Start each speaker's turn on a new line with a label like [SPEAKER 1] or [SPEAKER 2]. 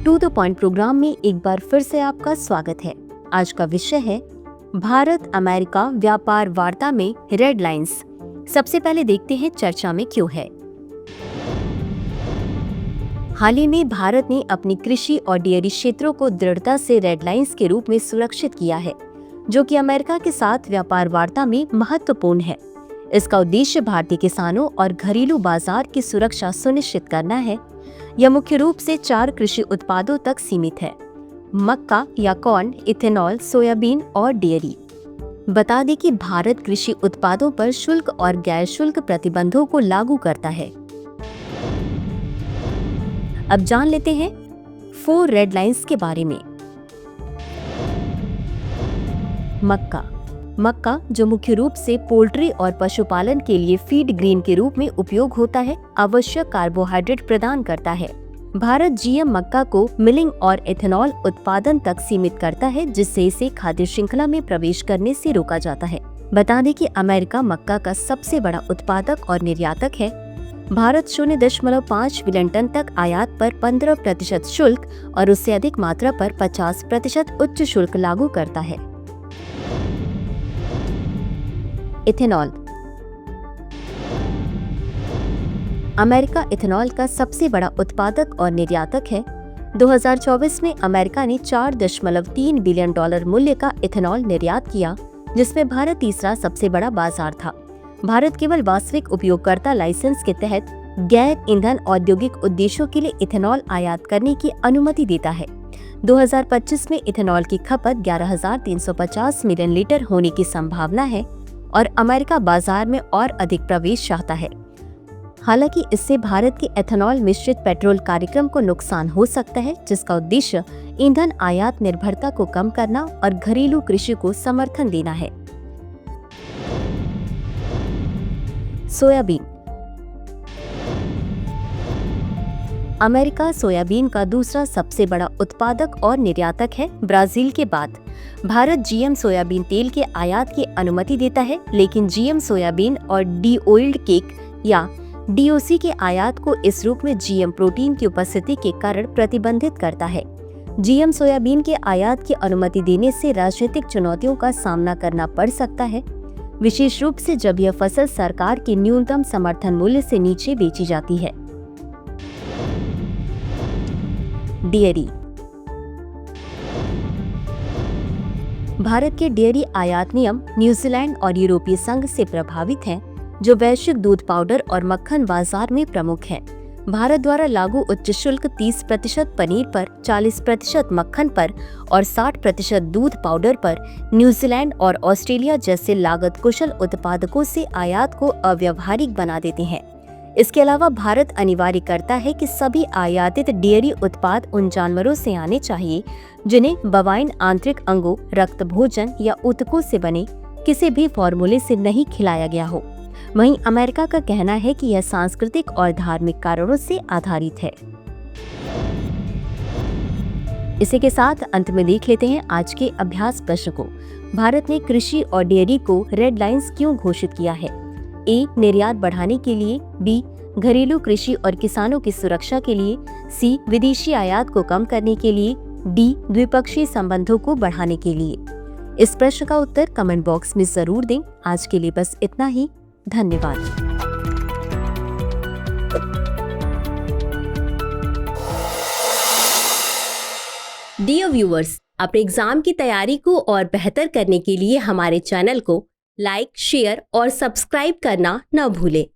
[SPEAKER 1] To the point programme में एक बार फिर से आपका स्वागत है। आज का विषय है भारत अमेरिका व्यापार वार्ता में रेड लाइंस। सबसे पहले देखते हैं चर्चा में क्यों है। हाल ही में भारत ने अपनी कृषि और डेयरी क्षेत्रों को दृढ़ता से रेड लाइंस के रूप में सुरक्षित किया है, जो कि अमेरिका के साथ व्यापार वार्ता में महत्वपूर्ण है। इसका उद्देश्य भारतीय किसानों और घरेलू बाजार की सुरक्षा सुनिश्चित करना है। यह मुख्य रूप से 4 कृषि उत्पादों तक सीमित है: मक्का या कॉर्न, इथेनॉल, सोयाबीन और डेयरी। बता दें कि भारत कृषि उत्पादों पर शुल्क और गैर शुल्क प्रतिबंधों को लागू करता है। अब जान लेते हैं 4 रेड लाइंस के बारे में। मक्का, जो मुख्य रूप से पोल्ट्री और पशुपालन के लिए फीड ग्रेन के रूप में उपयोग होता है, आवश्यक कार्बोहाइड्रेट प्रदान करता है। भारत जीएम मक्का को मिलिंग और एथेनॉल उत्पादन तक सीमित करता है, जिससे इसे खाद्य श्रृंखला में प्रवेश करने से रोका जाता है। बता दें कि अमेरिका मक्का का सबसे बड़ा उत्पादक और निर्यातक है। भारत 0.5 मिलियन टन तक आयात पर 15% शुल्क और उससे अधिक मात्रा पर 50% उच्च शुल्क लागू करता है। इथेनॉल। अमेरिका इथेनॉल का सबसे बड़ा उत्पादक और निर्यातक है। 2024 में अमेरिका ने $4.3 बिलियन मूल्य का इथेनॉल निर्यात किया, जिसमें भारत तीसरा सबसे बड़ा बाजार था। भारत केवल वास्तविक उपयोगकर्ता लाइसेंस के तहत गैर ईंधन औद्योगिक उद्देश्यों के लिए इथेनॉल आयात करने की अनुमति देता है। 2025 में इथेनॉल की खपत 11,350 मिलियन लीटर होने की संभावना है और अमेरिका बाजार में और अधिक प्रवेश चाहता है। हालांकि इससे भारत के एथेनॉल मिश्रित पेट्रोल कार्यक्रम को नुकसान हो सकता है, जिसका उद्देश्य ईंधन आयात निर्भरता को कम करना और घरेलू कृषि को समर्थन देना है। सोयाबीन। अमेरिका सोयाबीन का दूसरा सबसे बड़ा उत्पादक और निर्यातक है। ब्राजील के बाद भारत जीएम सोयाबीन तेल के आयात की अनुमति देता है, लेकिन जीएम सोयाबीन और डी-ऑयल्ड केक या डीओसी के आयात को इस रूप में जीएम प्रोटीन की उपस्थिति के कारण प्रतिबंधित करता है। जीएम सोयाबीन के आयात की अनुमति देने से राजनीतिक चुनौतियों का सामना करना पड़ सकता है, विशेष रूप से जब यह फसल सरकार के न्यूनतम समर्थन मूल्य से नीचे बेची जाती है। डेयरी। भारत के डेयरी आयात नियम न्यूजीलैंड और यूरोपीय संघ से प्रभावित हैं, जो वैश्विक दूध पाउडर और मक्खन बाजार में प्रमुख है। भारत द्वारा लागू उच्च शुल्क 30% पनीर पर, 40% मक्खन पर और 60% दूध पाउडर पर न्यूजीलैंड और ऑस्ट्रेलिया जैसे लागत कुशल उत्पादकों से आयात को अव्यावहारिक बना देते हैं। इसके अलावा भारत अनिवार्य करता है कि सभी आयातित डेयरी उत्पाद उन जानवरों से आने चाहिए जिन्हें बवाइन आंतरिक अंगों, रक्त भोजन या ऊतकों से बने किसी भी फॉर्मूले से नहीं खिलाया गया हो। वहीं अमेरिका का कहना है कि यह सांस्कृतिक और धार्मिक कारणों से आधारित है। इसी के साथ अंत में देख लेते हैं आज के अभ्यास प्रश्न को। भारत ने कृषि और डेयरी को रेड लाइंस क्यों घोषित किया है? ए, निर्यात बढ़ाने के लिए, बी, घरेलू कृषि और किसानों की सुरक्षा के लिए, सी, विदेशी आयात को कम करने के लिए, डी, द्विपक्षीय संबंधों को बढ़ाने के लिए। इस प्रश्न का उत्तर कमेंट बॉक्स में जरूर दें। आज के लिए बस इतना ही। धन्यवाद।
[SPEAKER 2] डियर व्यूअर्स, अपने एग्जाम की तैयारी को और बेहतर करने के लिए हमारे चैनल को लाइक, शेयर और सब्सक्राइब करना न भूलें।